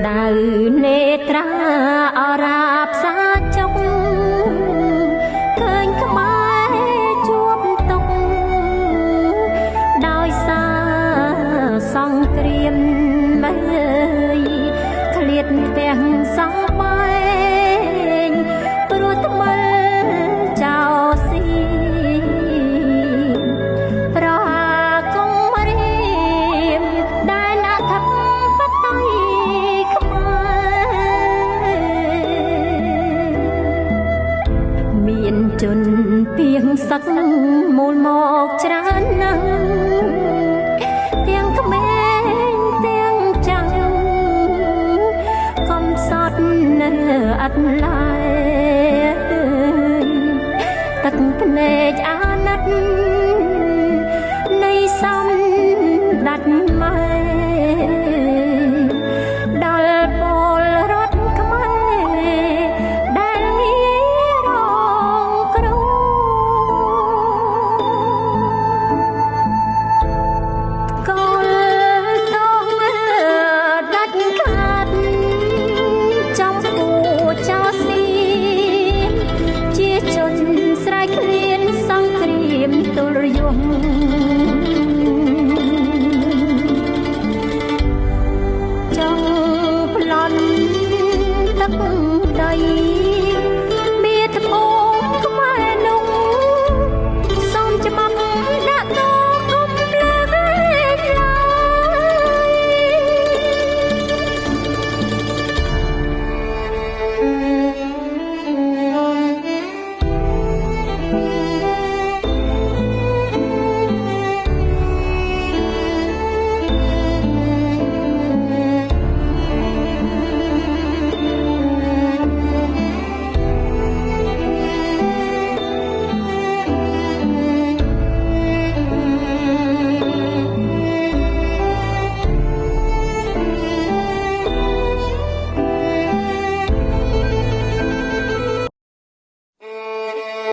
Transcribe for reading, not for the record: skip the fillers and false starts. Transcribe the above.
ដៅនេត្រាអរាបសាចុកឃើញខ្មែរជួបទុកដោយសារសង្គ្រាមមើលឃ្លាតផ្ទះសងបែងព្រោះថ្មិលចោស៊ីប្រហាគង់រៀមដែលអធិបតេយ្យមានជនពីងសឹកមូលមកច្រើនណាស់ទាំងក្មេងទាំងចាស់កំសត់នៅអត់ឡើយទឹកភ្នែកអាណិតនៃសំដាច់ម៉ែដល់ពលរដ្ឋខ្មែរដែលងាររងគ្រោះកលតងដាច់ខាតចំពោះចោស៊ីជាជនស្រែកឃ្លានសង្គ្រាមទល់យំ